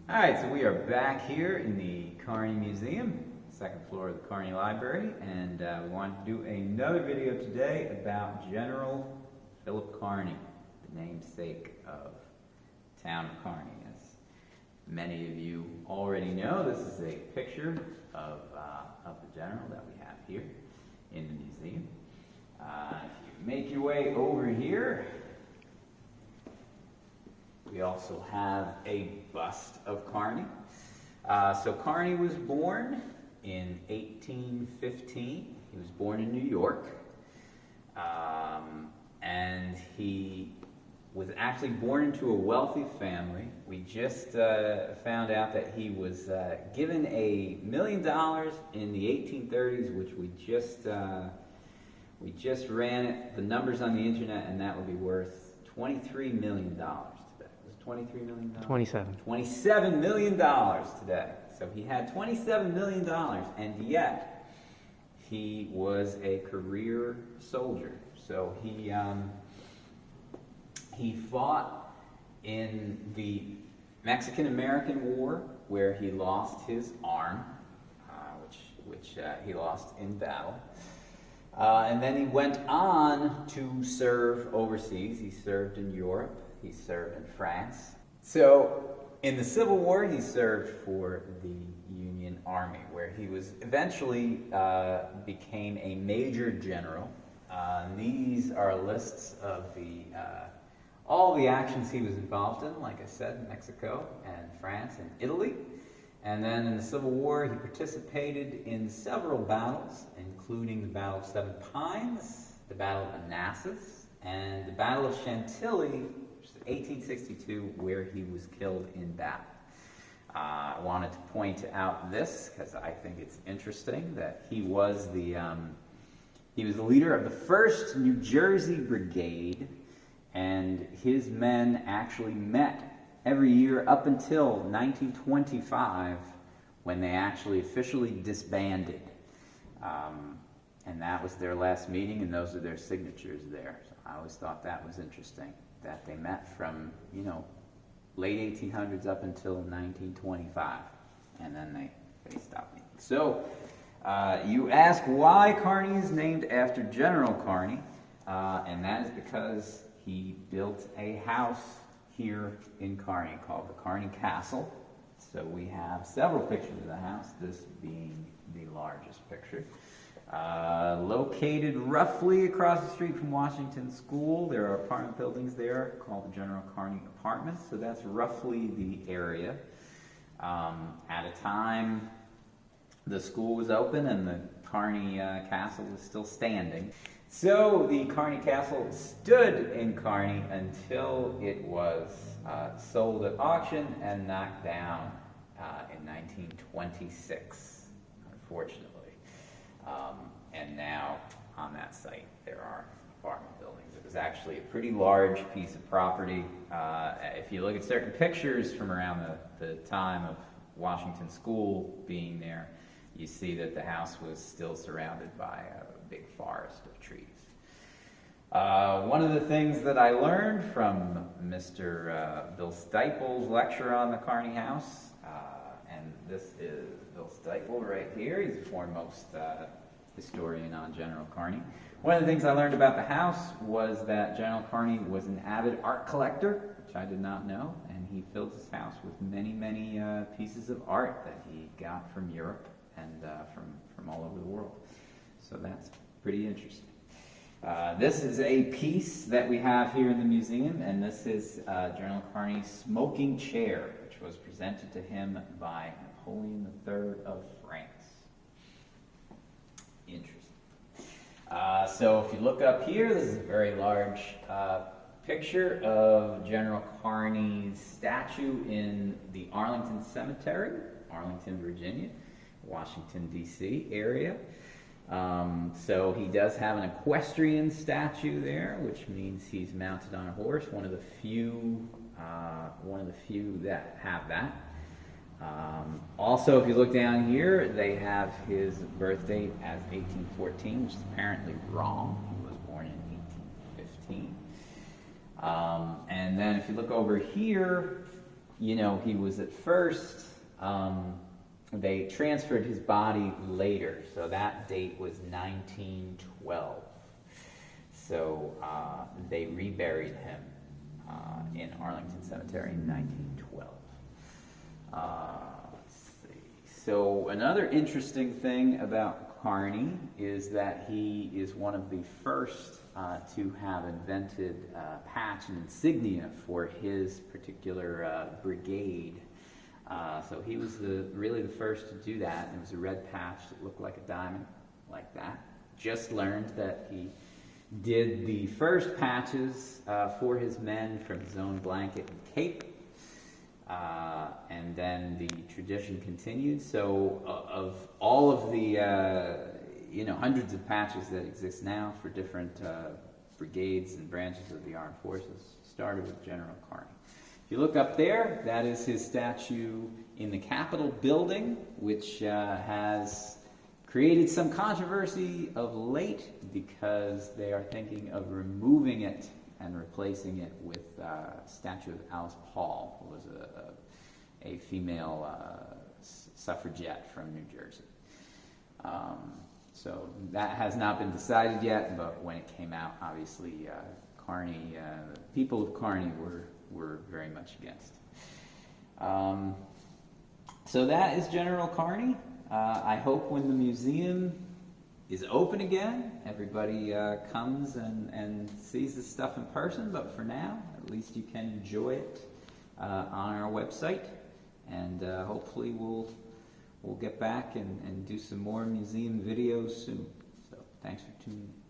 All right, so we are back here in the Kearny Museum, second floor of the Kearny Library, and we want to do another video today about General Philip Kearny, the namesake of the town of Kearny. As many of you already know, this is a picture of the general that we have here in the museum. If you make your way over here, we also have a bust of Kearny. So Kearny was born in 1815. He was born in New York. And he was actually born into a wealthy family. We just found out that he was given $1 million in the 1830s, which we just ran the numbers on the internet, and that would be worth $23 million today. Was it $23 million? 27. $27 million today. So he had $27 million, and yet he was a career soldier. So he fought in the Mexican-American War, where he lost his arm, which he lost in battle. And then he went on to serve overseas. He served in Europe. He served in France. So in the Civil War, he served for the Union Army, where he was eventually became a major general. These are lists of all the actions he was involved in, like I said, Mexico and France and Italy. And then in the Civil War, he participated in several battles, including the Battle of Seven Pines, the Battle of Manassas, and the Battle of Chantilly, which is 1862, where he was killed in battle. I wanted to point out this because I think it's interesting that he was the leader of the 1st New Jersey Brigade, and his men actually met every year up until 1925, when they actually officially disbanded. And that was their last meeting, and those are their signatures there. So I always thought that was interesting, that they met from, late 1800s up until 1925, and then they stopped meeting. So you ask why Kearny is named after General Kearny, and that is because he built a house here in Kearny called the Kearny Castle. So we have several pictures of the house, this being the largest picture. Located roughly across the street from Washington School. There are apartment buildings there called the General Kearny Apartments, so that's roughly the area. At a time, the school was open and the Kearny Castle was still standing. So the Kearny Castle stood in Kearny until it was sold at auction and knocked down in 1926, unfortunately. And now on that site there are apartment buildings. It was actually a pretty large piece of property. If you look at certain pictures from around the time of Washington School being there, you see that the house was still surrounded by a big forest of trees. One of the things that I learned from Mr. Bill Stiple's lecture on the Kearny House, and this is Bill Stiple right here. He's the foremost historian on General Kearny. One of the things I learned about the house was that General Kearny was an avid art collector, which I did not know, and he filled his house with many, many pieces of art that he got from Europe and from all over the world. So that's pretty interesting. This is a piece that we have here in the museum, and this is General Kearny's smoking chair, which was presented to him by Napoleon III of France. Interesting. So if you look up here, this is a very large picture of General Kearny's statue in the Arlington Cemetery, Arlington, Virginia, Washington, D.C. area. So he does have an equestrian statue there, which means he's mounted on a horse. One of the few that have that. Also, if you look down here, they have his birth date as 1814, which is apparently wrong. He was born in 1815. And then if you look over here, he was at first, they transferred his body later, so that date was 1912. So they reburied him in Arlington Cemetery in 1912. Let's see. So another interesting thing about Kearny is that he is one of the first to have invented patch and insignia for his particular brigade. So he was really the first to do that. It was a red patch that looked like a diamond, like that. Just learned that he did the first patches for his men from his own blanket and cape. And then the tradition continued. So of all of the hundreds of patches that exist now for different brigades and branches of the armed forces, started with General Kearny. If you look up there, that is his statue in the Capitol building, which has created some controversy of late because they are thinking of removing it and replacing it with a statue of Alice Paul, who was a female suffragette from New Jersey. So that has not been decided yet, but when it came out, obviously Kearny, the people of Kearny were very much against. So that is General Kearny. I hope when the museum is open again, everybody comes and sees this stuff in person, but for now, at least you can enjoy it on our website, and hopefully we'll get back and do some more museum videos soon. So thanks for tuning in.